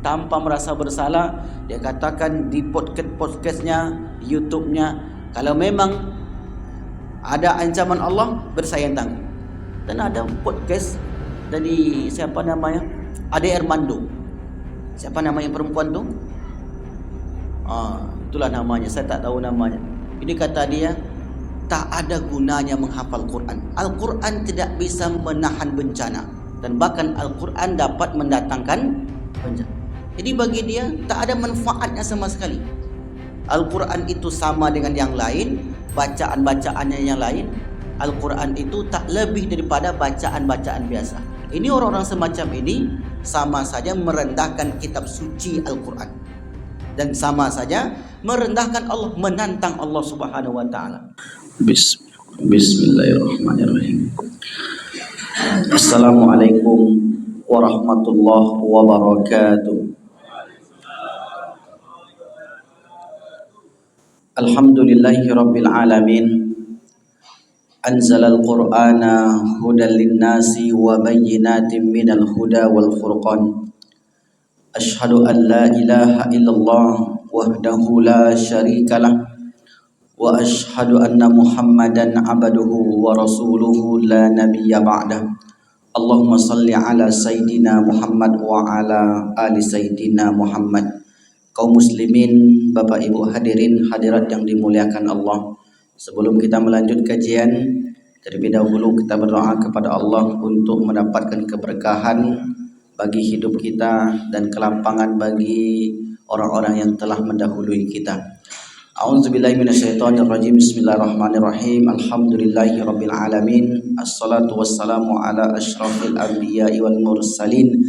tanpa merasa bersalah. Dia katakan di podcastnya, YouTube-nya, kalau memang ada ancaman Allah, bersayang tangguh. Dan ada podcast dari siapa namanya, Ade Armando. Siapa namanya perempuan tu? Itulah namanya, saya tak tahu namanya. Ini kata dia, tak ada gunanya menghafal Quran. Al-Quran tidak bisa menahan bencana, dan bahkan Al-Quran dapat mendatangkan bencana. Jadi bagi dia tak ada manfaatnya sama sekali. Al-Quran itu sama dengan yang lain, bacaan-bacaannya yang lain. Al-Quran itu tak lebih daripada bacaan-bacaan biasa. Ini orang-orang semacam ini sama saja merendahkan kitab suci Al-Quran, dan sama saja merendahkan Allah, menantang Allah Subhanahu wa taala. Bismillahirrahmanirrahim. Assalamualaikum warahmatullahi wabarakatuh. Alhamdulillahi rabbil alamin. Anzalal qur'ana hudan linnasi wa bayyinatin minal huda wal furqan. Ashhadu an la ilaha illallah wahdahu la syarikalah, wa ashhadu anna Muhammadan abduhu wa rasuluhu la nabiyya ba'dah. Allahumma salli ala sayyidina Muhammad wa ala ali sayyidina Muhammad. Kaum muslimin, Bapak Ibu hadirin hadirat yang dimuliakan Allah, sebelum kita melanjut kajian, terlebih dahulu kita berdoa kepada Allah untuk mendapatkan keberkahan bagi hidup kita dan kelampangan bagi orang-orang yang telah mendahului kita. A'udzubillahi minasyaitonirrajim. Bismillahirrahmanirrahim. Alhamdulillahirabbil alamin. Assalatu wassalamu ala asyrafil anbiya'i wal mursalin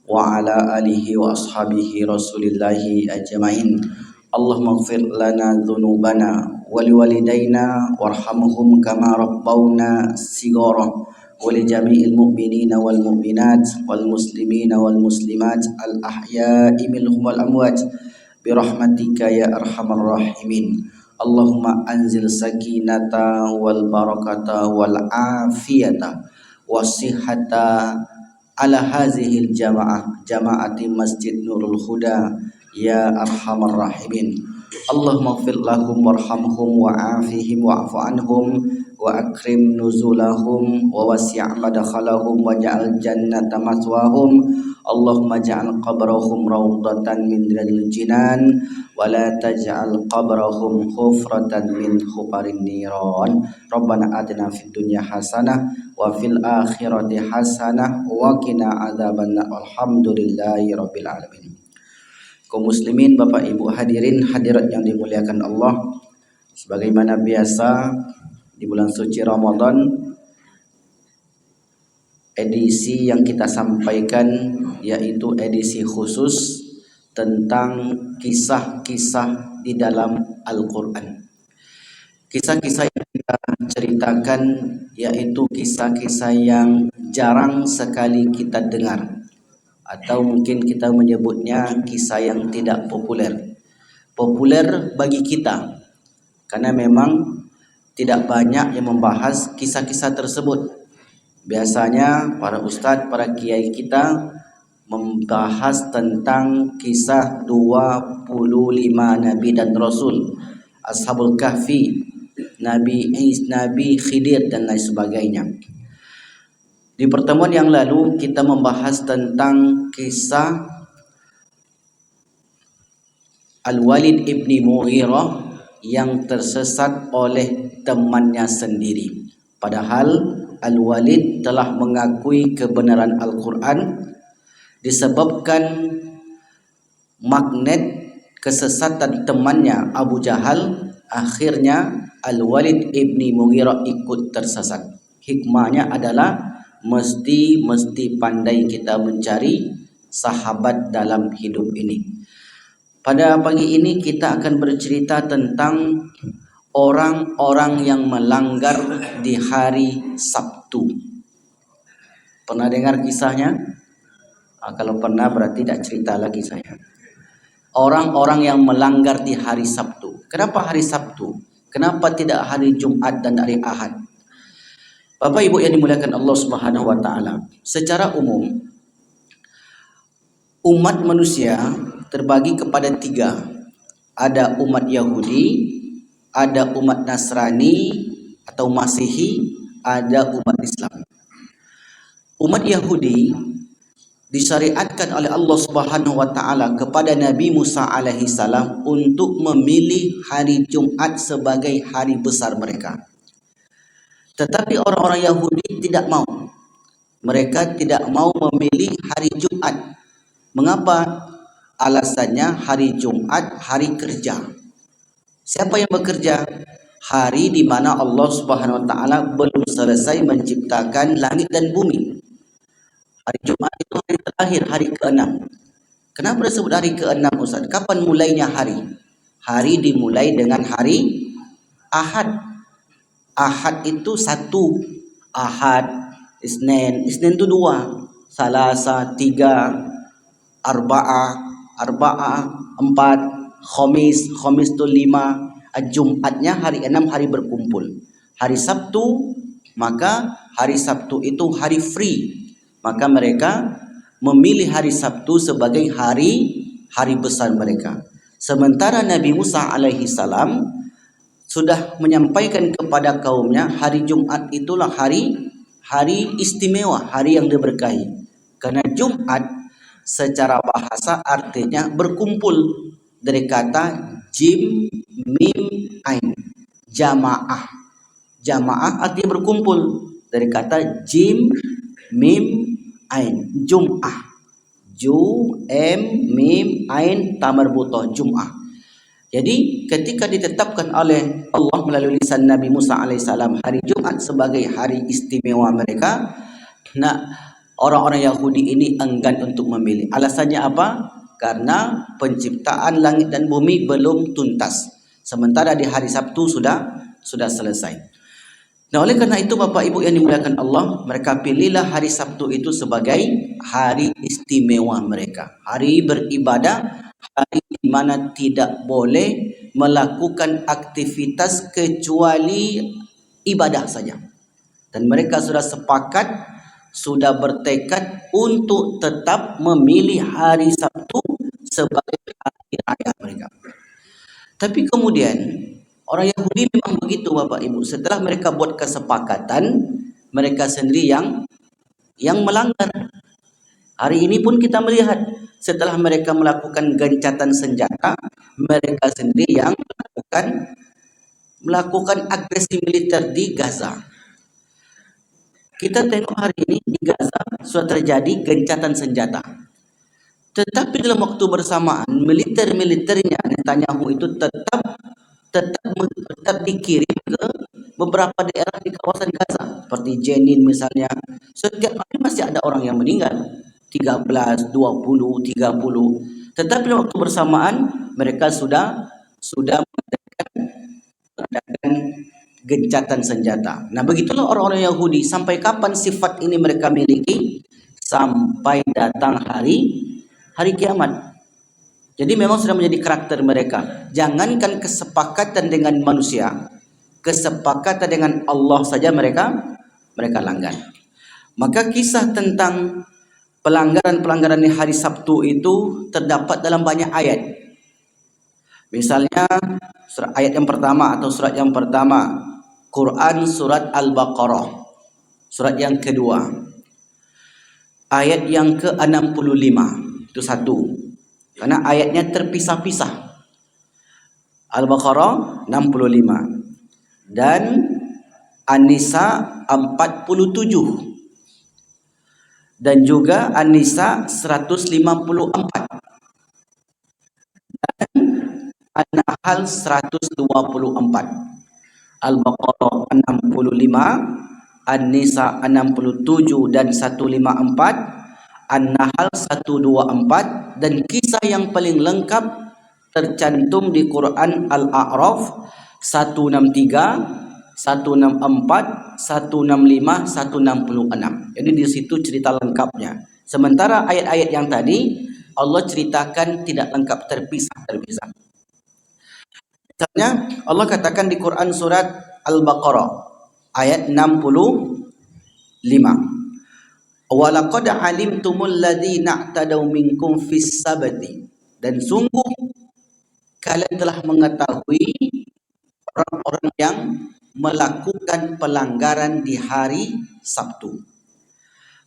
wa ala alihi wa ashabihi rasulillahi ajmain. Allahumma ighfir lana dzunubana wa liwalidayna warhamhum kama rabbawna shighara wa li jami'il mu'minina wal mu'minat wal muslimina wal muslimat al ahya'i minhum wal amwat birahmatika ya arhamar rahimin. Allahumma anzil sakinata wal barakata wal afiyata wasihata ala hazihil jama'ati masjid Nurul Huda ya arhamar rahimin. Allahumma ighfir lahum warhamhum wa'afihim wa'fu anhum wa akrim nuzulahum wa wasi' madkhalahum waj'al jannata maswahum. Allahumma ja'al qabrahum rawdatan min riyadil jinan wa la taj'al qabrahum hufratan min hufarin niran. Rabbana atina fid dunya hasanah wa fil akhirati hasanah wa qina adzabannar. Alhamdulillahi rabbil alamin. Kaum muslimin, Bapak Ibu hadirin hadirat yang dimuliakan Allah, sebagaimana biasa di bulan suci Ramadan, edisi yang kita sampaikan yaitu edisi khusus tentang kisah-kisah di dalam Al-Quran. Kisah-kisah yang kita ceritakan yaitu kisah-kisah yang jarang sekali kita dengar, atau mungkin kita menyebutnya kisah yang tidak populer. Populer bagi kita karena memang tidak banyak yang membahas kisah-kisah tersebut. Biasanya para ustadz, para kiai kita membahas tentang kisah 25 Nabi dan Rasul, Ashabul Kahfi, Nabi Khidir dan lain sebagainya. Di pertemuan yang lalu kita membahas tentang kisah Al-Walid ibni Mughirah yang tersesat oleh temannya sendiri. Padahal Al-Walid telah mengakui kebenaran Al-Quran. Disebabkan magnet kesesatan temannya Abu Jahal, akhirnya Al-Walid ibni Mughirah ikut tersesat. Hikmahnya adalah mesti pandai kita mencari sahabat dalam hidup ini. Pada pagi ini kita akan bercerita tentang orang-orang yang melanggar di hari Sabtu. Pernah dengar kisahnya? Kalau pernah berarti tidak cerita lagi saya. Orang-orang yang melanggar di hari Sabtu. Kenapa hari Sabtu? Kenapa tidak hari Jumat dan hari Ahad? Bapak Ibu yang dimuliakan Allah Subhanahu wa taala, secara umum Umat manusia terbagi kepada tiga. Ada umat Yahudi, ada umat Nasrani atau Masihi, ada umat Islam. Umat Yahudi disyariatkan oleh Allah Subhanahu wa taala kepada Nabi Musa alaihi salam untuk memilih hari Jumat sebagai hari besar mereka. Tetapi orang-orang Yahudi tidak mau. Mereka tidak mau memilih hari Jumat. Mengapa? Alasannya hari Jumat hari kerja. Siapa yang bekerja? Hari di mana Allah Subhanahu wa taala belum selesai menciptakan langit dan bumi. Hari Jumat itu hari terakhir, hari ke-6. Kenapa disebut hari ke-6, Ustaz? Kapan mulainya hari? Hari dimulai dengan hari Ahad. Ahad itu satu. Ahad, Isnin itu dua. Salasa, tiga. Arba'ah, empat. Khamis itu lima. Jumatnya hari 6, hari berkumpul. Hari Sabtu, maka hari Sabtu itu hari free. Maka mereka memilih hari Sabtu sebagai hari besar mereka. Sementara Nabi Musa alaihi salam sudah menyampaikan kepada kaumnya hari Jumat itulah hari istimewa, hari yang diberkahi. Karena Jumat secara bahasa artinya berkumpul, dari kata jim mim ain, jamaah. Jamaah artinya berkumpul, dari kata jim mim ain, Jum'ah. Mim ain tamarbutoh, Jum'ah. Jadi ketika ditetapkan oleh Allah melalui lisan Nabi Musa alaihissalam hari Jumat sebagai hari istimewa mereka, nah orang-orang Yahudi ini enggan untuk memilih. Alasannya apa? Karena penciptaan langit dan bumi belum tuntas. Sementara di hari Sabtu sudah selesai. Nah, oleh karena itu Bapak Ibu yang dimuliakan Allah, mereka pilihlah hari Sabtu itu sebagai hari istimewa mereka. Hari beribadah, hari di mana tidak boleh melakukan aktivitas kecuali ibadah saja. Dan mereka sudah sepakat, sudah bertekad untuk tetap memilih hari Sabtu sebagai hari raya mereka. Tapi kemudian orang Yahudi memang begitu Bapak Ibu. Setelah mereka buat kesepakatan, mereka sendiri yang melanggar. Hari ini pun kita melihat setelah mereka melakukan gencatan senjata, mereka sendiri yang melakukan agresi militer di Gaza. Kita tengok hari ini di Gaza sudah terjadi gencatan senjata. Tetapi dalam waktu bersamaan militer-militernya Netanyahu itu tetap dikirim ke beberapa daerah di kawasan Gaza, seperti Jenin misalnya. Setiap hari masih ada orang yang meninggal, 13, 20, 30. Tetapi waktu bersamaan mereka sudah mengadakan gencatan senjata. Nah, begitulah orang-orang Yahudi. Sampai kapan sifat ini mereka miliki? Sampai datang hari kiamat. Jadi memang sudah menjadi karakter mereka. Jangankan kesepakatan dengan manusia, kesepakatan dengan Allah saja mereka langgar. Maka kisah tentang pelanggaran-pelanggaran di hari Sabtu itu terdapat dalam banyak ayat. Misalnya ayat yang pertama atau surat yang pertama, Quran surat Al-Baqarah. Surat yang kedua, ayat yang ke-65. Itu satu. Karena ayatnya terpisah-pisah. Al-Baqarah 65 dan An-Nisa 47 dan juga An-Nisa 154 dan An-Nahl 124. Al-Baqarah 65, An-Nisa 67 dan 154, An-Nahl 124, dan kisah yang paling lengkap tercantum di Quran Al-A'raf 163, 164, 165, 166. Jadi di situ cerita lengkapnya. Sementara ayat-ayat yang tadi Allah ceritakan tidak lengkap, terpisah. Misalnya Allah katakan di Quran surat Al-Baqarah ayat 65. Walaqad alimtumul ladzina i'tadaw minkum fis sabti, dan sungguh kalian telah mengetahui orang-orang yang melakukan pelanggaran di hari Sabtu.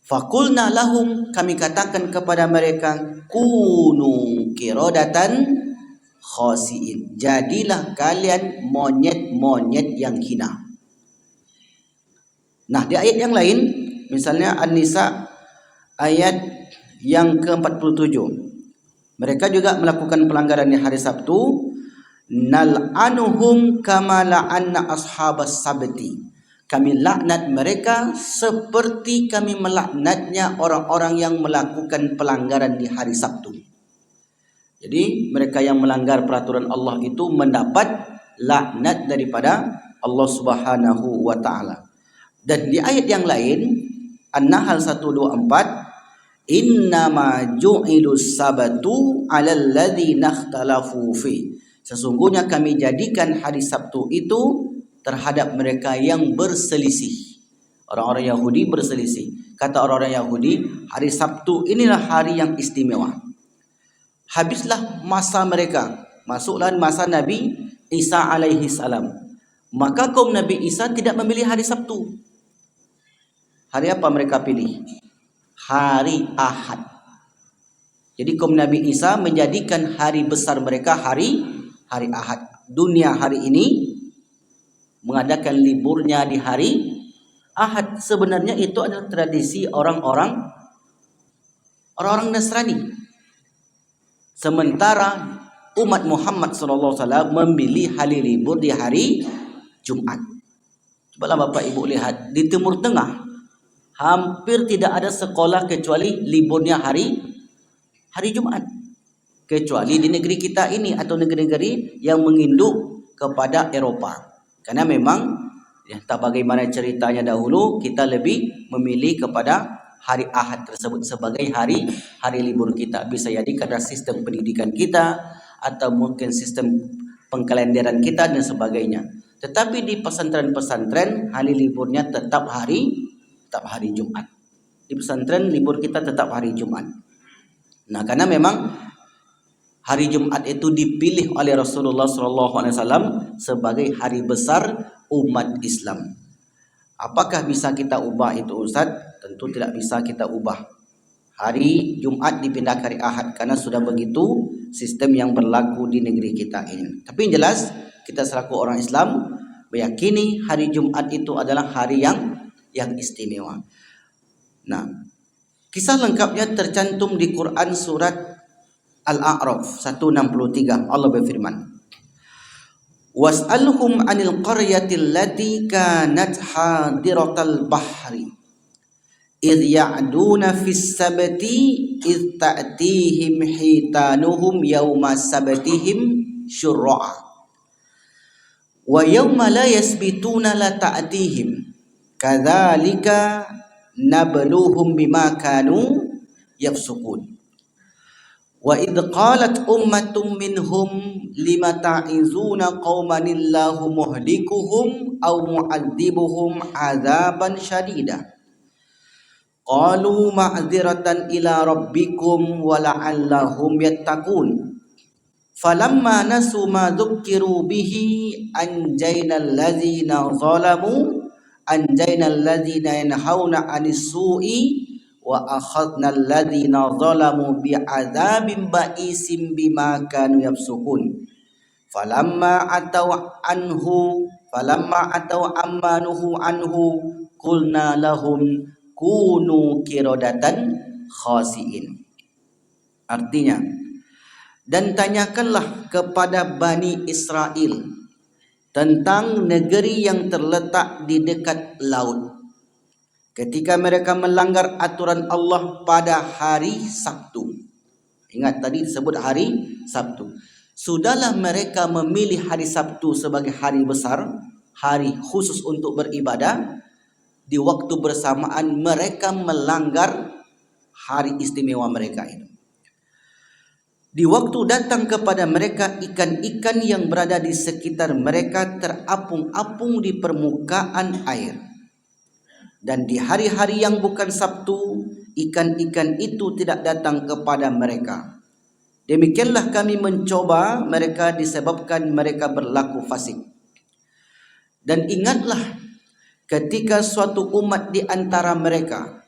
Fakulna lahum, kami katakan kepada mereka, kunu kirodatan khasiin, jadilah kalian monyet-monyet yang hina. Nah, di ayat yang lain, misalnya An-Nisa ayat yang ke-47, mereka juga melakukan pelanggaran di hari Sabtu. Nal'anuhum kama la'anna ashabas sabti, kami laknat mereka seperti kami melaknatnya orang-orang yang melakukan pelanggaran di hari Sabtu. Jadi mereka yang melanggar peraturan Allah itu mendapat laknat daripada Allah Subhanahu wa taala. Dan di ayat yang lain, An-Nahl 124, innama ju'ilus sabatu 'alal ladzina ikhtalafu fi, sesungguhnya kami jadikan hari Sabtu itu terhadap mereka yang berselisih. Orang-orang Yahudi berselisih. Kata orang-orang Yahudi, hari Sabtu inilah hari yang istimewa. Habislah masa mereka, masuklah masa Nabi Isa alaihi salam. Maka kaum Nabi Isa tidak memilih hari Sabtu. Hari apa mereka pilih? Hari Ahad. Jadi kaum Nabi Isa menjadikan hari besar mereka hari Ahad. Dunia hari ini mengadakan liburnya di hari Ahad. Sebenarnya itu adalah tradisi orang-orang Nasrani. Sementara umat Muhammad SAW memilih hari libur di hari Jumat. Cobalah Bapak Ibu lihat, di Timur Tengah hampir tidak ada sekolah kecuali liburnya hari Jumat. Kecuali di negeri kita ini atau negeri-negeri yang menginduk kepada Eropa. Karena memang tak bagaimana ceritanya dahulu, kita lebih memilih kepada hari Ahad tersebut sebagai hari libur kita. Bisa jadi karena sistem pendidikan kita atau mungkin sistem pengkalenderan kita dan sebagainya. Tetapi di pesantren-pesantren hari liburnya tetap hari Jumat. Di pesantren libur kita tetap hari Jumat. Nah, karena memang hari Jumat itu dipilih oleh Rasulullah SAW sebagai hari besar umat Islam. Apakah bisa kita ubah itu, Ustaz? Tentu tidak bisa kita ubah. Hari Jumat dipindah ke hari Ahad karena sudah begitu sistem yang berlaku di negeri kita ini. Tapi yang jelas kita selaku orang Islam meyakini hari Jumat itu adalah hari yang istimewa. Nah, kisah lengkapnya tercantum di Quran surat Al-A'raf 163. Allah berfirman, was'alhum 'anil qaryatil lati kanat hadiratal bahri idh ya'duna fis sabti idh ta'tihim hitanuhum yawma sabtihim syurra'a wa yawma la yasbituna la ta'tihim kadzalika nabluhum bima kanu yafsukun. Wa idh qalat ummatum minhum lima ta'izuna qauman illahu muhlikuhum aw mu'adzibuhum 'adzaban syadida qalu ma'dziratan ila rabbikum wa la'allahum yattaqun falamma nasu ma dzukkiru bihi anjaynal ladzina yanhauna 'anis su'i wa akhadna alladhina zalamu bi'adzabin ba'isim bima kanu yafsukun falamma atau ammanuhu anhu qulna lahum kunu kirodatan khasiin. Artinya, dan tanyakanlah kepada Bani Israel tentang negeri yang terletak di dekat laut ketika mereka melanggar aturan Allah pada hari Sabtu. Ingat tadi disebut hari Sabtu. Sudahlah mereka memilih hari Sabtu sebagai hari besar, hari khusus untuk beribadah. Di waktu bersamaan mereka melanggar hari istimewa mereka itu. Di waktu datang kepada mereka ikan-ikan yang berada di sekitar mereka terapung-apung di permukaan air. Dan di hari-hari yang bukan Sabtu, ikan-ikan itu tidak datang kepada mereka. Demikianlah kami mencoba mereka disebabkan mereka berlaku fasik. Dan ingatlah ketika suatu umat di antara mereka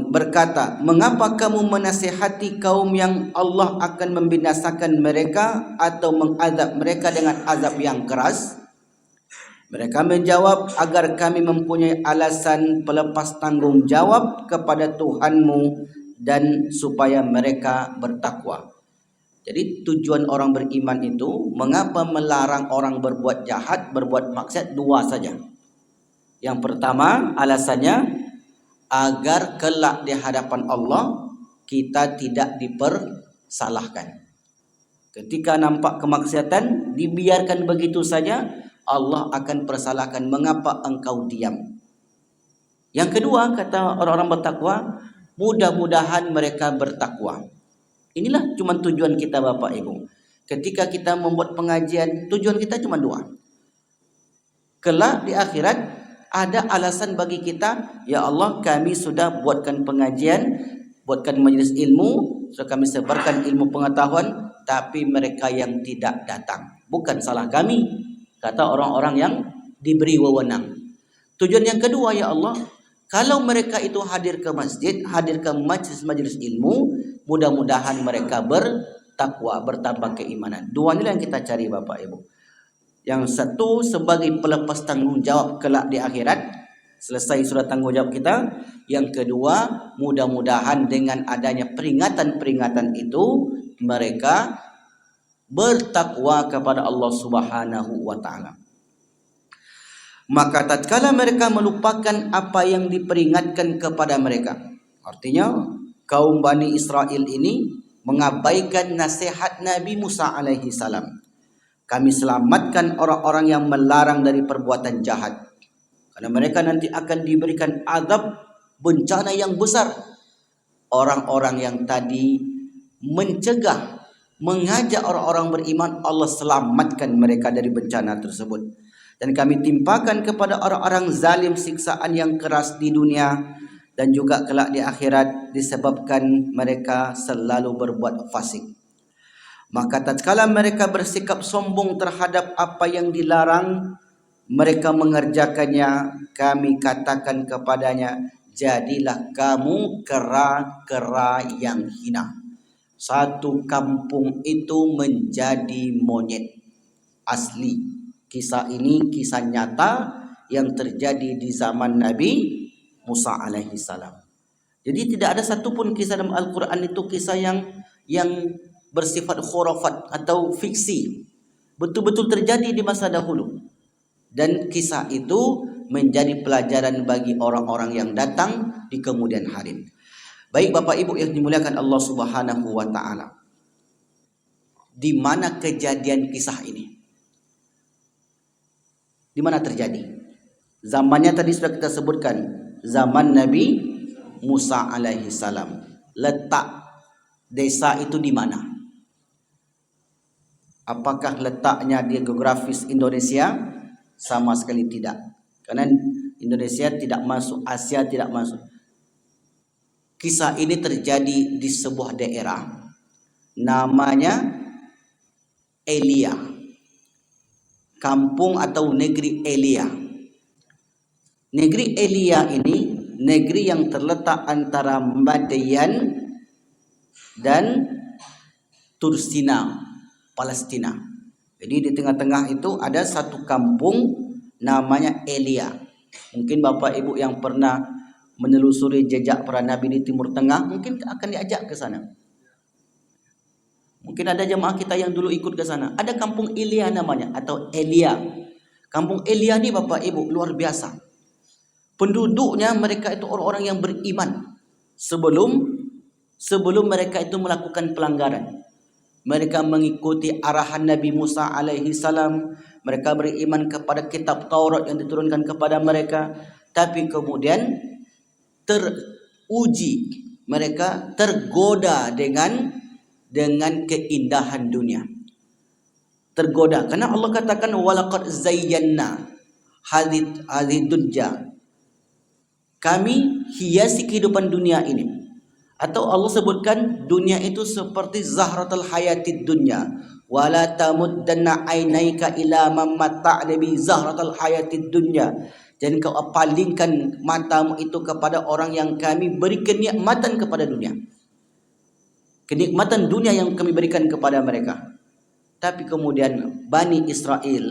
berkata, mengapa kamu menasihati kaum yang Allah akan membinasakan mereka atau mengazab mereka dengan azab yang keras? Mereka menjawab, agar kami mempunyai alasan pelepas tanggung jawab kepada Tuhanmu dan supaya mereka bertakwa. Jadi tujuan orang beriman itu, mengapa melarang orang berbuat jahat, berbuat maksiat? Dua saja. Yang pertama alasannya, agar kelak di hadapan Allah kita tidak dipersalahkan. Ketika nampak kemaksiatan, dibiarkan begitu saja, Allah akan persalahkan, mengapa engkau diam. Yang kedua, kata orang-orang bertakwa, mudah-mudahan mereka bertakwa. Inilah cuma tujuan kita Bapak Ibu. Ketika kita membuat pengajian, tujuan kita cuma dua. Kelak di akhirat ada alasan bagi kita, ya Allah kami sudah buatkan pengajian, buatkan majelis ilmu, sudah kami sebarkan ilmu pengetahuan, tapi mereka yang tidak datang. Bukan salah kami, kata orang-orang yang diberi wewenang. Tujuan yang kedua, ya Allah, kalau mereka itu hadir ke masjid, hadir ke majelis ilmu, mudah-mudahan mereka bertakwa, bertambah keimanan. Dua inilah yang kita cari Bapak Ibu. Yang satu sebagai pelepas tanggung jawab kelak di akhirat, selesai surat tanggung jawab kita. Yang kedua, mudah-mudahan dengan adanya peringatan-peringatan itu mereka bertakwa kepada Allah Subhanahu wa taala. Maka tatkala mereka melupakan apa yang diperingatkan kepada mereka, artinya kaum Bani Israel ini mengabaikan nasihat Nabi Musa alaihi salam. Kami selamatkan orang-orang yang melarang dari perbuatan jahat, karena mereka nanti akan diberikan azab bencana yang besar. Orang-orang yang tadi mencegah, mengajak orang-orang beriman, Allah selamatkan mereka dari bencana tersebut. Dan kami timpakan kepada orang-orang zalim siksaan yang keras di dunia dan juga kelak di akhirat disebabkan mereka selalu berbuat fasik. Maka tatkala mereka bersikap sombong terhadap apa yang dilarang, mereka mengerjakannya, kami katakan kepadanya, jadilah kamu kera-kera yang hina. Satu kampung itu menjadi monyet. Asli, kisah ini kisah nyata yang terjadi di zaman Nabi Musa alaihi salam. Jadi tidak ada satupun kisah dalam Al-Quran itu kisah yang bersifat khurafat atau fiksi. Betul-betul terjadi di masa dahulu. Dan kisah itu menjadi pelajaran bagi orang-orang yang datang di kemudian hari. Baik Bapak Ibu yang dimuliakan Allah Subhanahu wa taala. Di mana kejadian kisah ini? Di mana terjadi? Zamannya tadi sudah kita sebutkan, zaman Nabi Musa alaihi salam. Letak desa itu di mana? Apakah letaknya di geografis Indonesia? Sama sekali tidak. Karena Indonesia tidak masuk, Asia tidak masuk. Kisah ini terjadi di sebuah daerah namanya Elia. Kampung atau negeri Elia. Negeri Elia ini negeri yang terletak antara Madian dan Tursina, Palestina. Jadi di tengah-tengah itu ada satu kampung namanya Elia. Mungkin Bapak Ibu yang pernah menelusuri jejak para nabi di Timur Tengah mungkin akan diajak ke sana. Mungkin ada jemaah kita yang dulu ikut ke sana. Ada kampung Elia namanya atau Elia. Kampung Elia ini Bapak Ibu luar biasa. Penduduknya mereka itu orang-orang yang beriman. Sebelum mereka itu melakukan pelanggaran. Mereka mengikuti arahan Nabi Musa alaihi salam. Mereka beriman kepada kitab Taurat yang diturunkan kepada mereka. Tapi kemudian teruji, mereka tergoda dengan keindahan dunia. Tergoda karena Allah katakan walaqad zayyana hadid dunya Kami hiasi kehidupan dunia ini. Atau Allah sebutkan dunia itu seperti zahratul hayatid dunya. Wala tamuddanna ainaika ila man matta'na bi zahratul hayatid dunya. Dan kau palingkan matamu itu kepada orang yang kami beri kenikmatan kepada dunia. Kenikmatan dunia yang kami berikan kepada mereka. Tapi kemudian Bani Israel,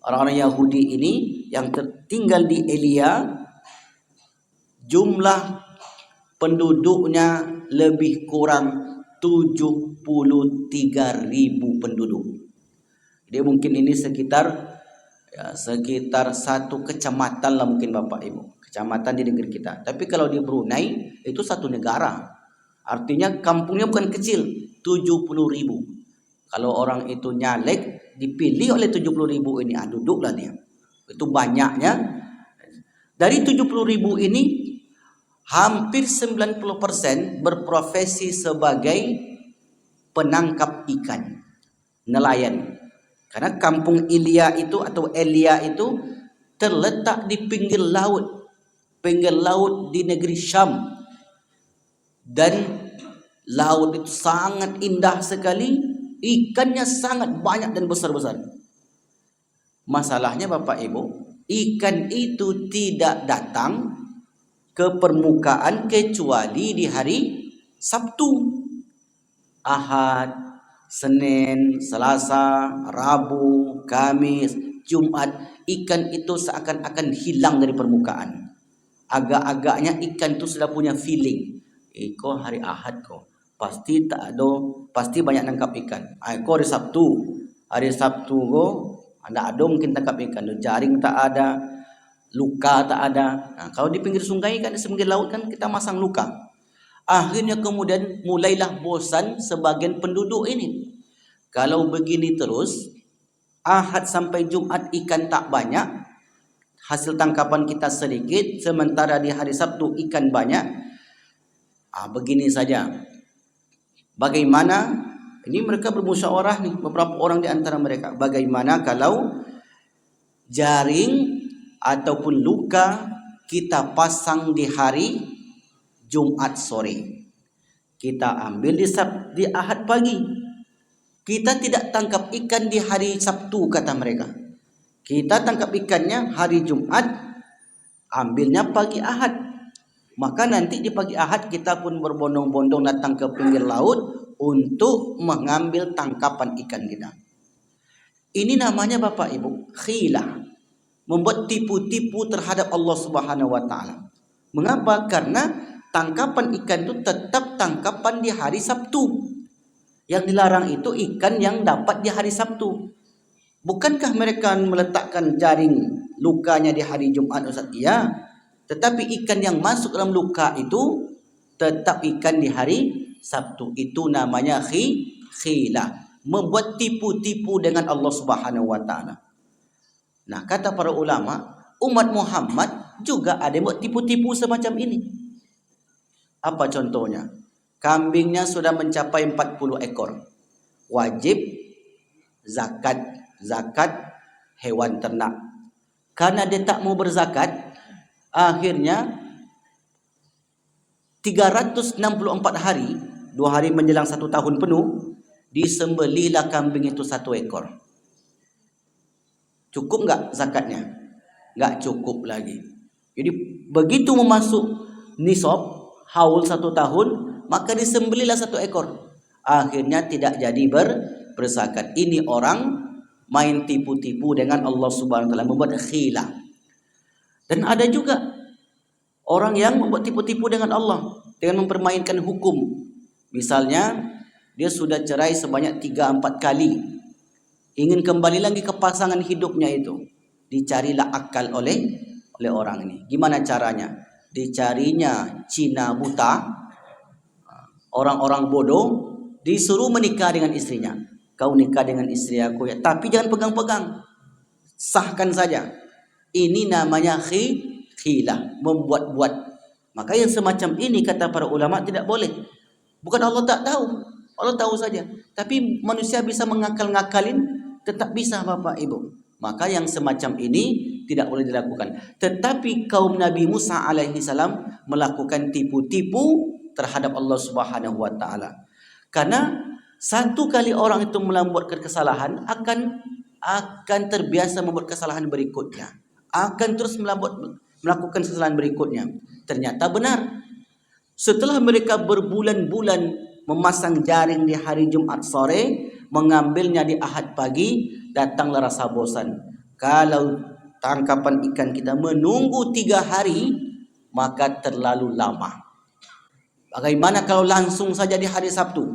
orang-orang Yahudi ini yang tertinggal di Elia, jumlah penduduknya lebih kurang 73.000 penduduk. Jadi mungkin ini sekitar satu kecamatan lah mungkin Bapak Ibu. Kecamatan di negeri kita. Tapi kalau di Brunei itu satu negara. Artinya kampungnya bukan kecil, 70.000. Kalau orang itu nyalek dipilih oleh 70.000 ini, duduklah dia. Itu banyaknya. Dari 70.000 ini hampir 90% berprofesi sebagai penangkap ikan, nelayan. Karena kampung Elia itu terletak di pinggir laut di negeri Syam. Dan laut itu sangat indah sekali, ikannya sangat banyak dan besar-besar. Masalahnya Bapak Ibu, ikan itu tidak datang ke permukaan kecuali di hari Sabtu, Ahad, Senin, Selasa, Rabu, Kamis, Jumat. Ikan itu seakan-akan hilang dari permukaan. Agak-agaknya ikan itu sudah punya feeling. Kok hari Ahad kok pasti tak ada, pasti banyak nangkap ikan. Kok hari Sabtu kok ada mungkin tangkap ikan. Jaring tak ada, luka tak ada. Nah, kalau di pinggir sungai kan, di pinggir laut kan kita masang luka. Akhirnya kemudian mulailah bosan sebagian penduduk ini. Kalau begini terus, Ahad sampai Jumat ikan tak banyak, hasil tangkapan kita sedikit, sementara di hari Sabtu ikan banyak. Begini saja. Bagaimana? Ini mereka bermusyawarah nih, beberapa orang di antara mereka. Bagaimana kalau jaring ataupun luka kita pasang di hari Jumat sore, kita ambil di Ahad pagi. Kita tidak tangkap ikan di hari Sabtu, kata mereka. Kita tangkap ikannya hari Jumat, ambilnya pagi Ahad. Maka nanti di pagi Ahad kita pun berbondong-bondong datang ke pinggir laut untuk mengambil tangkapan ikan kita. Ini namanya Bapak Ibu khilah, membuat tipu-tipu terhadap Allah Subhanahu wa taala. Mengapa? Karena tangkapan ikan itu tetap tangkapan di hari Sabtu. Yang dilarang itu ikan yang dapat di hari Sabtu. Bukankah mereka meletakkan jaring lukanya di hari Jumat, Ustaz? Iya. Tetapi ikan yang masuk dalam luka itu tetap ikan di hari Sabtu. Itu namanya khilah, membuat tipu-tipu dengan Allah Subhanahu wa taala. Nah, kata para ulama, umat Muhammad juga ada yang buat tipu-tipu semacam ini. Apa contohnya? Kambingnya sudah mencapai 40 ekor. Wajib zakat hewan ternak. Karena dia tak mau berzakat, akhirnya 364 hari, 2 hari menjelang 1 tahun penuh, disembelihlah kambing itu 1 ekor. Cukup enggak zakatnya? Enggak cukup lagi. Jadi begitu memasuk nisab haul 1 tahun, maka disembelihlah 1 ekor. Akhirnya tidak jadi berzakat. Ini orang main tipu-tipu dengan Allah Subhanahu wa taala, membuat khilah. Dan ada juga orang yang membuat tipu-tipu dengan Allah dengan mempermainkan hukum. Misalnya dia sudah cerai sebanyak 3-4 kali, ingin kembali lagi ke pasangan hidupnya itu. Dicarilah akal oleh orang ini. Gimana caranya? Dicarinya Cina buta, orang-orang bodoh, disuruh menikah dengan istrinya. Kau nikah dengan istri aku ya, tapi jangan pegang-pegang, sahkan saja. Ini namanya khilah, membuat-buat. Maka yang semacam ini kata para ulama tidak boleh. Bukan Allah tak tahu, Allah tahu saja. Tapi manusia bisa mengakal-ngakalin, tetap bisa Bapak Ibu. Maka yang semacam ini tidak boleh dilakukan. Tetapi kaum Nabi Musa alaihi salam melakukan tipu-tipu terhadap Allah Subhanahu wa taala. Karena satu kali orang itu membuat kesalahan akan terbiasa membuat kesalahan berikutnya. Akan terus melakukan kesalahan berikutnya. Ternyata benar. Setelah mereka berbulan-bulan memasang jaring di hari Jumat sore, mengambilnya di Ahad pagi, datanglah rasa bosan. Kalau tangkapan ikan kita menunggu 3 hari, maka terlalu lama. Bagaimana kalau langsung saja di hari Sabtu?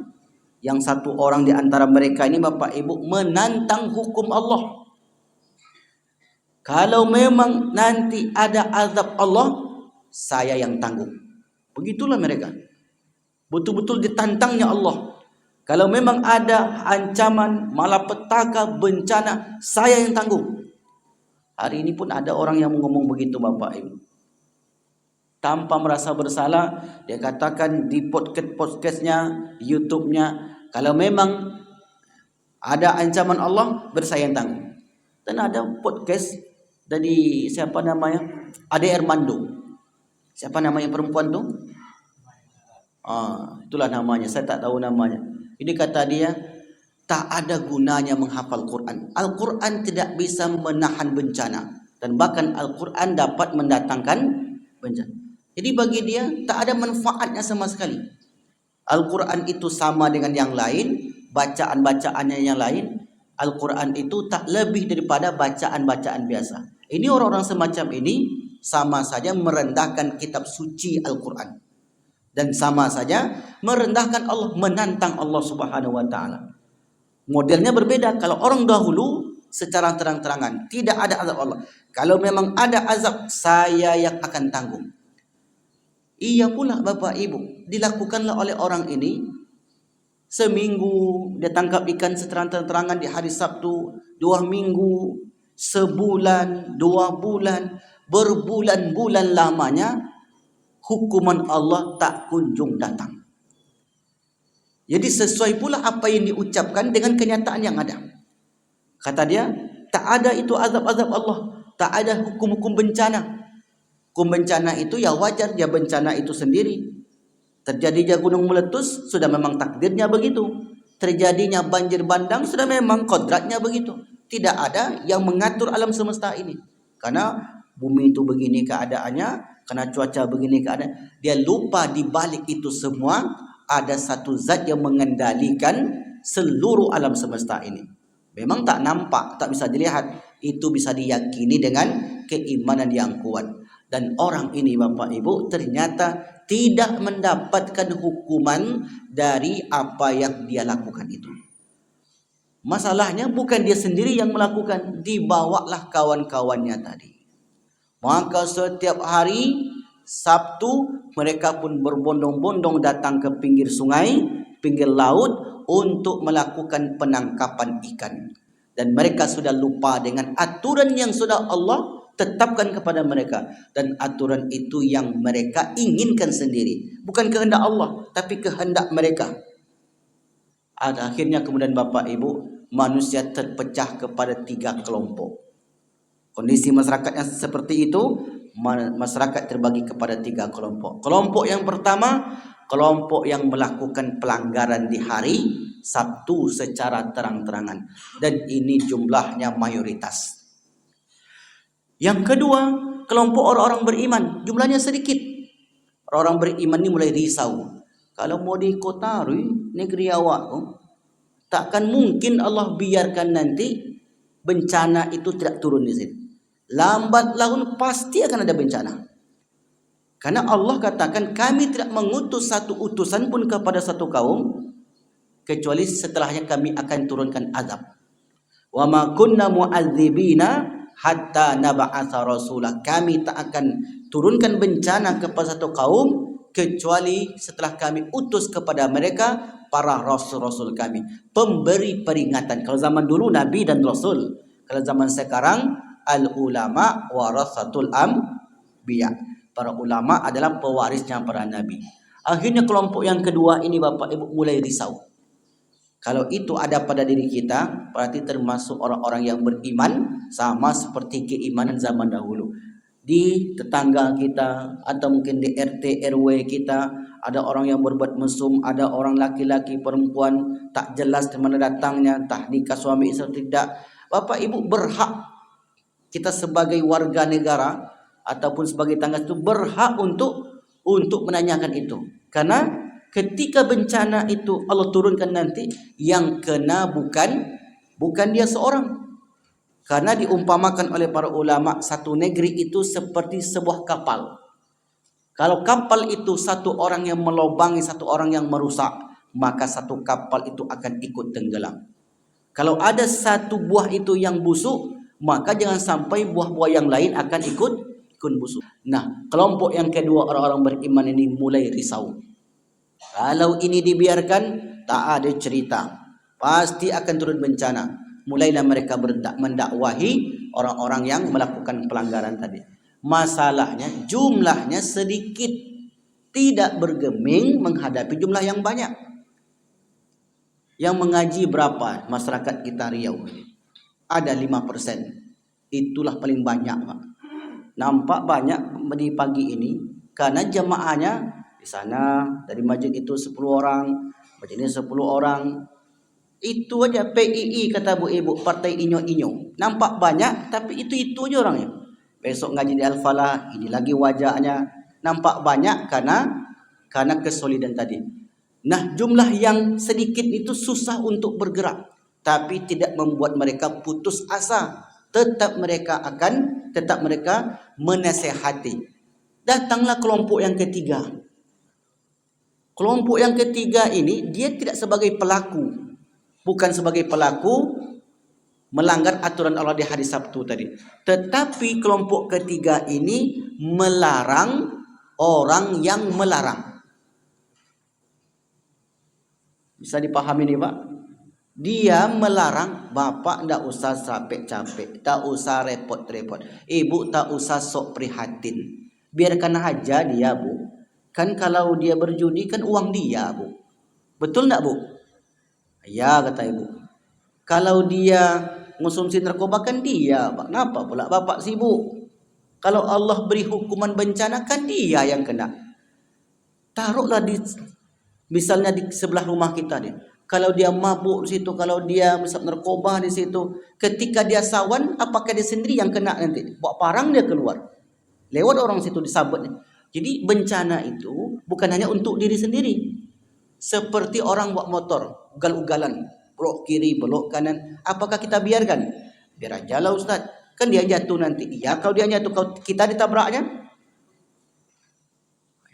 Yang satu orang di antara mereka ini, Bapak Ibu, menantang hukum Allah. Kalau memang nanti ada azab Allah, saya yang tanggung. Begitulah mereka. Betul-betul ditantangnya Allah. Kalau memang ada ancaman, malapetaka, bencana, saya yang tanggung. Hari ini pun ada orang yang ngomong begitu, Bapak Ibu. Tanpa merasa bersalah, dia katakan di podcast-nya, di YouTube-nya, kalau memang ada ancaman Allah, saya yang tanggung. Dan ada podcast dari siapa namanya? Ade Armando. Siapa namanya perempuan tu? Itulah namanya. Saya tak tahu namanya. Ini kata dia, tak ada gunanya menghafal Quran. Al-Quran tidak bisa menahan bencana. Dan bahkan Al-Quran dapat mendatangkan bencana. Jadi bagi dia tak ada manfaatnya sama sekali. Al-Quran itu sama dengan yang lain, bacaan-bacaannya yang lain. Al-Quran itu tak lebih daripada bacaan-bacaan biasa. Ini orang-orang semacam ini sama saja merendahkan kitab suci Al-Quran. Dan sama saja merendahkan Allah, menantang Allah Subhanahu wa taala. Modelnya berbeda. Kalau orang dahulu secara terang-terangan tidak ada azab Allah. Kalau memang ada azab, saya yang akan tanggung. Iya pula Bapak Ibu, dilakukanlah oleh orang ini. Seminggu dia tangkap ikan seterang-terangan di hari Sabtu, 2 minggu, sebulan, 2 bulan, berbulan-bulan lamanya, hukuman Allah tak kunjung datang. Jadi sesuai pula apa yang diucapkan dengan kenyataan yang ada. Kata dia, tak ada itu azab-azab Allah, tak ada hukum-hukum bencana. Hukum bencana itu ya wajar, ya bencana itu sendiri. Terjadinya gunung meletus sudah memang takdirnya begitu. Terjadinya banjir bandang sudah memang kodratnya begitu. Tidak ada yang mengatur alam semesta ini. Karena bumi itu begini keadaannya, karena cuaca begini keadaan. Dia lupa di balik itu semua ada satu zat yang mengendalikan seluruh alam semesta ini. Memang tak nampak, tak bisa dilihat. Itu bisa diyakini dengan keimanan yang kuat. Dan orang ini Bapak Ibu ternyata tidak mendapatkan hukuman dari apa yang dia lakukan itu. Masalahnya bukan dia sendiri yang melakukan, dibawalah kawan-kawannya tadi. Maka setiap hari Sabtu mereka pun berbondong-bondong datang ke pinggir sungai, pinggir laut untuk melakukan penangkapan ikan. Dan mereka sudah lupa dengan aturan yang sudah Allah tetapkan kepada mereka, dan aturan itu yang mereka inginkan sendiri, bukan kehendak Allah tapi kehendak mereka. Akhirnya kemudian Bapak Ibu, manusia terpecah kepada 3 kelompok. Kondisi masyarakat yang seperti itu, masyarakat terbagi kepada 3 kelompok. Kelompok yang pertama, kelompok yang melakukan pelanggaran di hari Sabtu secara terang-terangan, dan ini jumlahnya mayoritas. Yang kedua, kelompok orang-orang beriman, jumlahnya sedikit. Orang beriman ini mulai risau. Kalau mau di kota negeri awak, takkan mungkin Allah biarkan nanti bencana itu tidak turun di sini. Lambat laun pasti akan ada bencana. Karena Allah katakan, kami tidak mengutus satu utusan pun kepada satu kaum kecuali setelahnya kami akan turunkan azab. Wa ma kunna mu'adzibina hatta naba'atha rasulah. Kami tak akan turunkan bencana kepada satu kaum kecuali setelah kami utus kepada mereka para rasul-rasul kami, pemberi peringatan. Kalau zaman dulu nabi dan rasul, kalau zaman sekarang al ulama warasatul anbiya. Para ulama adalah pewarisnya para nabi. Akhirnya kelompok yang kedua ini Bapak Ibu mulai risau. Kalau itu ada pada diri kita, berarti termasuk orang-orang yang beriman, sama seperti keimanan zaman dahulu. Di tetangga kita atau mungkin di RT RW kita ada orang yang berbuat mesum, ada orang laki-laki perempuan tak jelas di mana datangnya, tak nikah suami istri tidak. Bapak Ibu berhak, kita sebagai warga negara ataupun sebagai tangga itu berhak untuk menanyakan itu. Karena ketika bencana itu Allah turunkan nanti, yang kena bukan dia seorang. Karena diumpamakan oleh para ulama, satu negeri itu seperti sebuah kapal. Kalau kapal itu satu orang yang melobangi, satu orang yang merusak, maka satu kapal itu akan ikut tenggelam. Kalau ada satu buah itu yang busuk, maka jangan sampai buah-buah yang lain akan ikut busuk. Nah, kelompok yang kedua orang-orang beriman ini mulai risau. Kalau ini dibiarkan, tak ada cerita, pasti akan turun bencana. Mulailah mereka mendakwahi orang-orang yang melakukan pelanggaran tadi. Masalahnya jumlahnya sedikit, tidak bergeming menghadapi jumlah yang banyak. Yang mengaji berapa masyarakat kita Riau ini? Ada 5%. Itulah paling banyak, Pak. Nampak banyak di pagi ini karena jemaahnya di sana dari masjid itu 10 orang, masjid ini 10 orang. Itu aja PII kata Bu Ibu, partai inyo-inyo. Nampak banyak tapi itu aja orangnya. Besok ngaji di Al-Falah, ini lagi wajahnya. Nampak banyak karena kesolidan tadi. Nah, jumlah yang sedikit itu susah untuk bergerak, tapi tidak membuat mereka putus asa. Tetap mereka menasehati. Datanglah kelompok yang ketiga. Kelompok yang ketiga ini dia tidak sebagai pelaku, bukan sebagai pelaku melanggar aturan Allah di hari Sabtu tadi. Tetapi kelompok ketiga ini melarang orang yang melarang. Bisa dipahami nih Pak? Dia melarang, Bapak tidak usah capek-capek, tak usah repot-repot. Ibu tak usah sok prihatin. Biarkan aja dia, Bu. Kan kalau dia berjudi kan uang dia, Bu. Betul tidak, Bu? Ya, kata Ibu. Kalau dia mengonsumsi narkoba kan dia, Pak. Kenapa pula Bapak sibuk? Kalau Allah beri hukuman bencana kan dia yang kena. Taruhlah misalnya di sebelah rumah kita dia. Kalau dia mabuk di situ, kalau dia misal narkoba di situ, ketika dia sawan, apakah dia sendiri yang kena nanti? Bawa parang dia keluar. Lewat orang situ disabetnya. Jadi bencana itu bukan hanya untuk diri sendiri. Seperti orang bawa motor, ugal-ugalan, belok kiri, belok kanan. Apakah kita biarkan? Biar aja lah Ustaz. Kan dia jatuh nanti. Iya, kalau dia jatuh, kalau kita ditabraknya.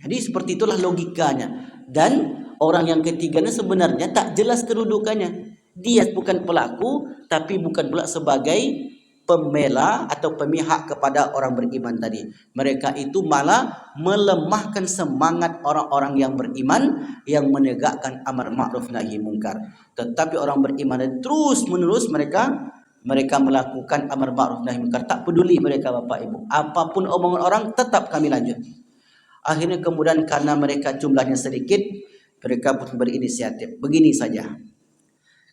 Jadi seperti itulah logikanya. Dan orang yang ketiganya sebenarnya tak jelas kedudukannya. Dia bukan pelaku, tapi bukan pula sebagai pembela atau pemihak kepada orang beriman tadi. Mereka itu malah melemahkan semangat orang-orang yang beriman yang menegakkan amar ma'ruf nahi mungkar. Tetapi orang beriman terus menerus mereka melakukan amar ma'ruf nahi mungkar. Tak peduli mereka Bapak Ibu. Apapun omongan orang tetap kami lanjut. Akhirnya kemudian karena mereka jumlahnya sedikit, mereka pun berinisiatif. Begini saja.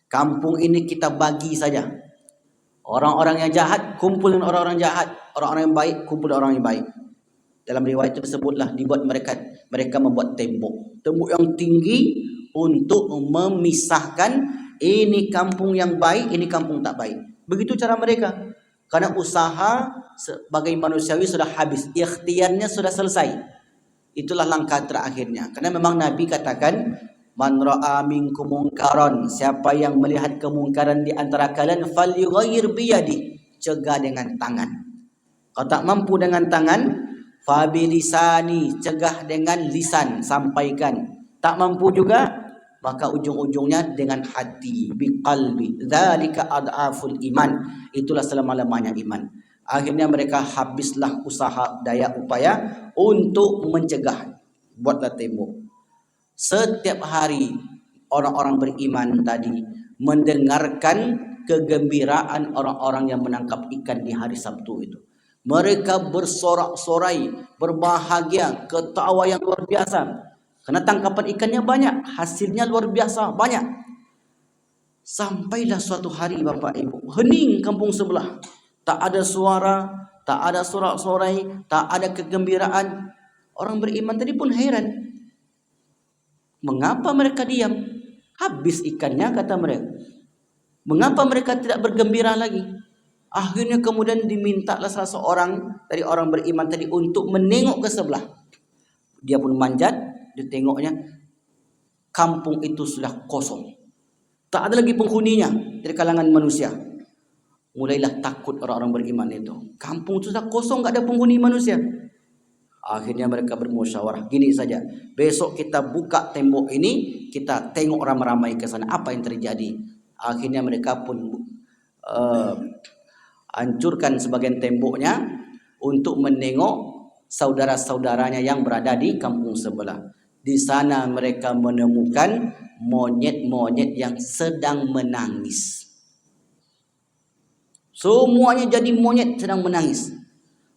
Kampung ini kita bagi saja. Orang-orang yang jahat kumpul dengan orang-orang jahat, orang-orang yang baik kumpul dengan orang yang baik. Dalam riwayat itu disebutlah dibuat mereka membuat tembok yang tinggi untuk memisahkan ini kampung yang baik, ini kampung tak baik. Begitu cara mereka. Karena usaha sebagai manusiawi sudah habis, ikhtiarnya sudah selesai. Itulah langkah terakhirnya. Karena memang Nabi katakan, man ra'a minkum munkaran, siapa yang melihat kemungkaran di antara kalian falyughayyir biyadi, cegah dengan tangan. Kalau tak mampu dengan tangan, fa bilisani, cegah dengan lisan, sampaikan. Tak mampu juga, maka ujung-ujungnya dengan hati, biqalbi. Dzalika ad'aful iman. Itulah selama-lamanya iman. Akhirnya mereka habislah usaha daya upaya untuk mencegah. Buatlah tembok. Setiap hari orang-orang beriman tadi mendengarkan kegembiraan orang-orang yang menangkap ikan di hari Sabtu itu. Mereka bersorak-sorai, berbahagia, ketawa yang luar biasa. Karena tangkapan ikannya banyak, hasilnya luar biasa banyak. Sampailah suatu hari Bapak Ibu, hening kampung sebelah. Tak ada suara, tak ada sorak-sorai, tak ada kegembiraan. Orang beriman tadi pun heran. Mengapa mereka diam? Habis ikannya kata mereka. Mengapa mereka tidak bergembira lagi? Akhirnya kemudian dimintalah salah seorang dari orang beriman tadi untuk menengok ke sebelah. Dia pun manjat, ditengoknya kampung itu sudah kosong. Tak ada lagi penghuninya dari kalangan manusia. Mulailah takut orang-orang beriman itu. Kampung itu sudah kosong, tak ada penghuni manusia. Akhirnya mereka bermusyawarah, gini saja, besok kita buka tembok ini, kita tengok ramai-ramai ke sana apa yang terjadi. Akhirnya mereka pun hancurkan sebagian temboknya untuk menengok saudara-saudaranya yang berada di kampung sebelah. Di sana mereka menemukan monyet-monyet yang sedang menangis. Semuanya jadi monyet sedang menangis.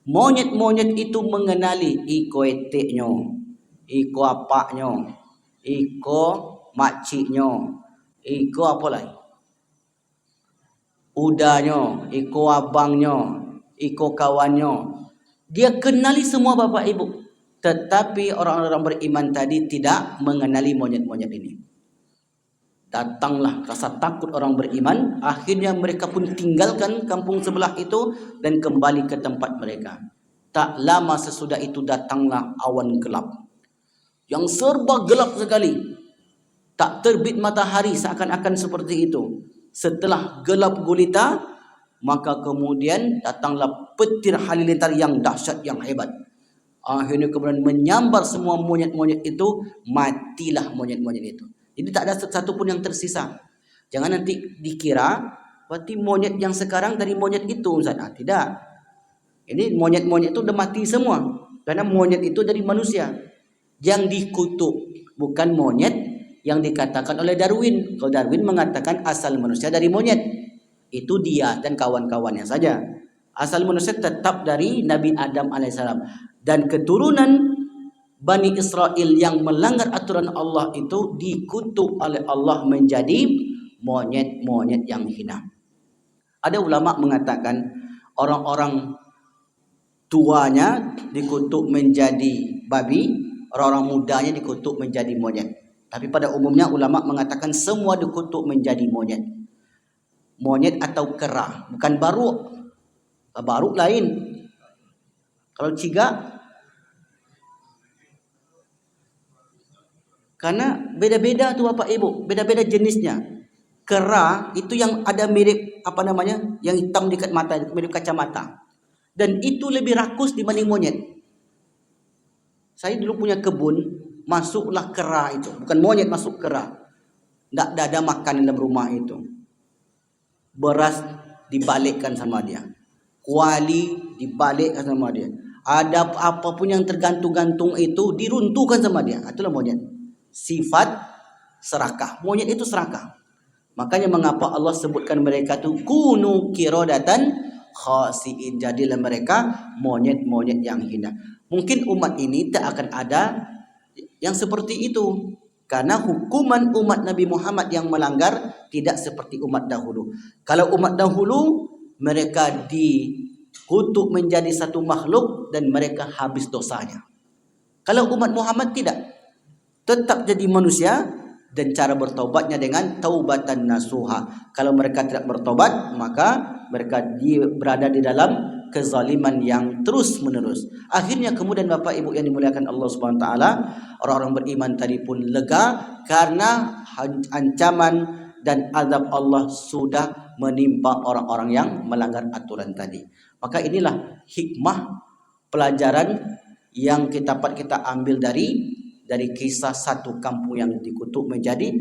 Monyet-monyet itu mengenali iko eteknyo, iko apaknyo, iko makciknyo, iko apa lagi? Udanyo, iko abangnya, iko kawannya. Dia kenali semua Bapak Ibu. Tetapi orang-orang beriman tadi tidak mengenali monyet-monyet ini. Datanglah rasa takut orang beriman. Akhirnya mereka pun tinggalkan kampung sebelah itu dan kembali ke tempat mereka. Tak lama sesudah itu datanglah awan gelap yang serba gelap sekali. Tak terbit matahari, seakan-akan seperti itu. Setelah gelap gulita, maka kemudian datanglah petir halilintar yang dahsyat, yang hebat. Akhirnya kemudian menyambar semua monyet-monyet itu. Matilah monyet-monyet itu. Jadi tak ada satu pun yang tersisa. Jangan nanti dikira berarti monyet yang sekarang dari monyet itu, Ustaz. Tidak. Ini monyet-monyet itu sudah mati semua. Karena monyet itu dari manusia. Yang dikutuk bukan monyet yang dikatakan oleh Darwin. Kalau Darwin mengatakan asal manusia dari monyet, itu dia dan kawan-kawannya saja. Asal manusia tetap dari Nabi Adam alaihissalam. Dan keturunan Bani Israel yang melanggar aturan Allah itu dikutuk oleh Allah menjadi monyet-monyet yang hina. Ada ulama mengatakan orang-orang tuanya dikutuk menjadi babi, orang-orang mudanya dikutuk menjadi monyet. Tapi pada umumnya ulama mengatakan semua dikutuk menjadi monyet. Monyet atau kera, bukan baruk. Baruk lain. Kalau cigak, karena beda-beda tuh Bapak Ibu, beda-beda jenisnya. Kera itu yang ada mirip apa namanya, yang hitam dekat mata, mirip kacamata. Dan itu lebih rakus dibanding monyet. Saya dulu punya kebun, masuklah kera itu, bukan monyet, masuk kera. Tak ada makan dalam rumah itu. Beras dibalikkan sama dia, kuali dibalikkan sama dia. Ada apapun yang tergantung-gantung itu diruntuhkan sama dia. Itulah monyet. Sifat serakah. Monyet itu serakah. Makanya mengapa Allah sebutkan mereka itu kunu kirodatan khasiin. Jadilah mereka monyet-monyet yang hina. Mungkin umat ini tak akan ada yang seperti itu. Karena hukuman umat Nabi Muhammad yang melanggar tidak seperti umat dahulu. Kalau umat dahulu mereka dikutuk menjadi satu makhluk dan mereka habis dosanya. Kalau umat Muhammad tidak. Tetap jadi manusia dan cara bertobatnya dengan taubatan nasuha. Kalau mereka tidak bertobat, maka mereka berada di dalam kezaliman yang terus menerus. Akhirnya kemudian Bapak Ibu yang dimuliakan Allah Subhanahu wa taala, orang-orang beriman tadi pun lega karena ancaman dan azab Allah sudah menimpa orang-orang yang melanggar aturan tadi. Maka inilah hikmah pelajaran yang dapat kita ambil dari kisah satu kampung yang dikutuk menjadi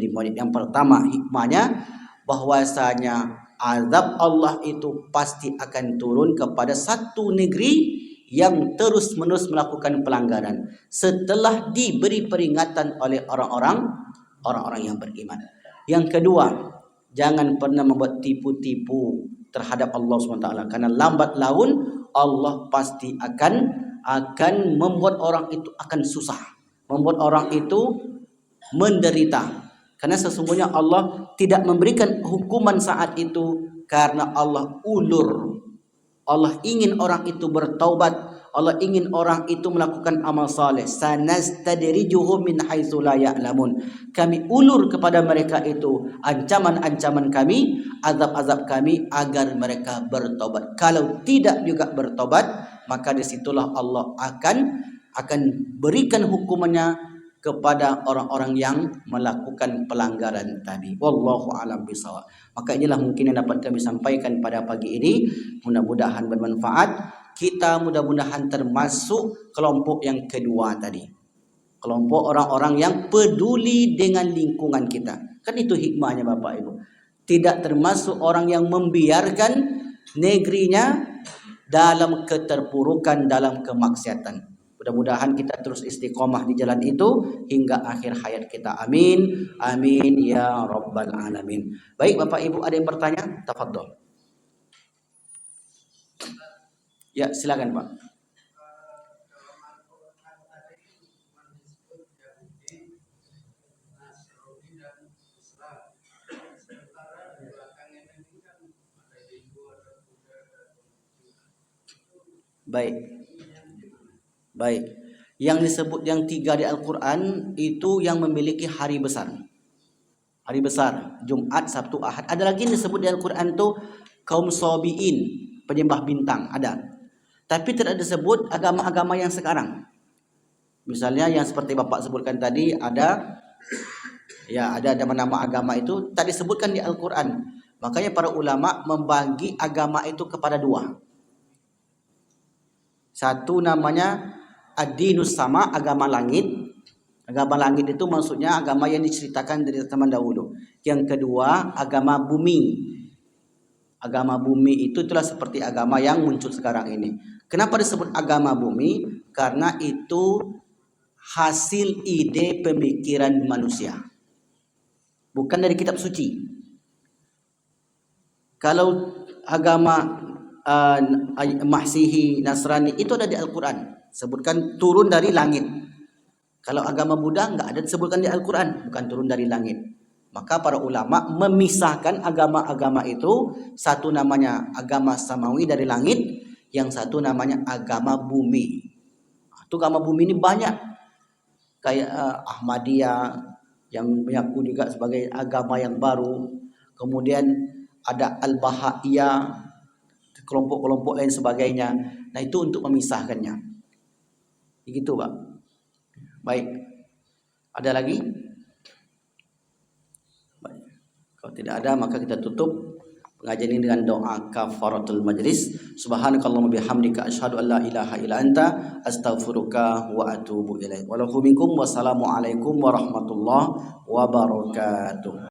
monyet. Yang pertama hikmahnya bahwasanya azab Allah itu pasti akan turun kepada satu negeri yang terus-menerus melakukan pelanggaran setelah diberi peringatan oleh orang-orang yang beriman. Yang kedua, jangan pernah membuat tipu-tipu terhadap Allah SWT, karena lambat laun Allah pasti akan membuat orang itu akan susah, membuat orang itu menderita. Karena sesungguhnya Allah tidak memberikan hukuman saat itu karena Allah ulur. Allah ingin orang itu bertaubat. Allah ingin orang itu melakukan amal saleh. Sanastadrijuhum min haitsu la ya'lamun. Kami ulur kepada mereka itu ancaman-ancaman kami, azab-azab kami agar mereka bertobat. Kalau tidak juga bertobat, maka disitulah Allah akan berikan hukumannya kepada orang-orang yang melakukan pelanggaran tadi. Wallahu a'lam bishawab. Maka inilah mungkin yang dapat kami sampaikan pada pagi ini. Mudah-mudahan bermanfaat. Kita mudah-mudahan termasuk kelompok yang kedua tadi. Kelompok orang-orang yang peduli dengan lingkungan kita. Kan itu hikmahnya Bapak Ibu. Tidak termasuk orang yang membiarkan negerinya dalam keterpurukan, dalam kemaksiatan. Mudah-mudahan kita terus istiqomah di jalan itu hingga akhir hayat kita. Amin. Amin ya rabbal alamin. Baik Bapak Ibu, ada yang bertanya? Tafadhol. Ya, silakan Pak. Baik. Baik. Yang disebut yang 3 di Al-Quran itu yang memiliki hari besar. Hari besar, Jumat, Sabtu, Ahad. Ada lagi yang disebut di Al-Quran itu kaum Sabi'in, penyembah bintang, ada. Tapi tidak disebut agama-agama yang sekarang. Misalnya yang seperti Bapak sebutkan tadi, ada nama-nama agama itu tak disebutkan di Al-Quran. Makanya para ulama membagi agama itu kepada 2. Satu namanya ad-dinus sama, agama langit. Agama langit itu maksudnya agama yang diceritakan dari zaman dahulu. Yang kedua, agama bumi. Agama bumi itu itulah seperti agama yang muncul sekarang ini. Kenapa disebut agama bumi? Karena itu hasil ide pemikiran manusia. Bukan dari kitab suci. Kalau agama Masihi, Nasrani itu ada di Al-Quran, sebutkan turun dari langit. Kalau agama Buddha enggak ada disebutkan di Al-Quran, bukan turun dari langit. Maka para ulama memisahkan agama-agama itu, satu namanya agama samawi dari langit, yang satu namanya agama bumi. Itu agama bumi ini banyak, kayak Ahmadiyah yang mengaku juga sebagai agama yang baru. Kemudian ada Al-Bahaiyah, kelompok-kelompok lain sebagainya. Nah itu untuk memisahkannya. Begitu Pak. Baik. Ada lagi? Baik. Kalau tidak ada maka kita tutup pengajian ini dengan doa kafaratul majlis. Subhanakallahumma bihamdika asyhadu an la ilaha illa anta astaghfiruka wa atubu ilaik. Wa lakum minkum wassalamu alaikum warahmatullahi wabarakatuh.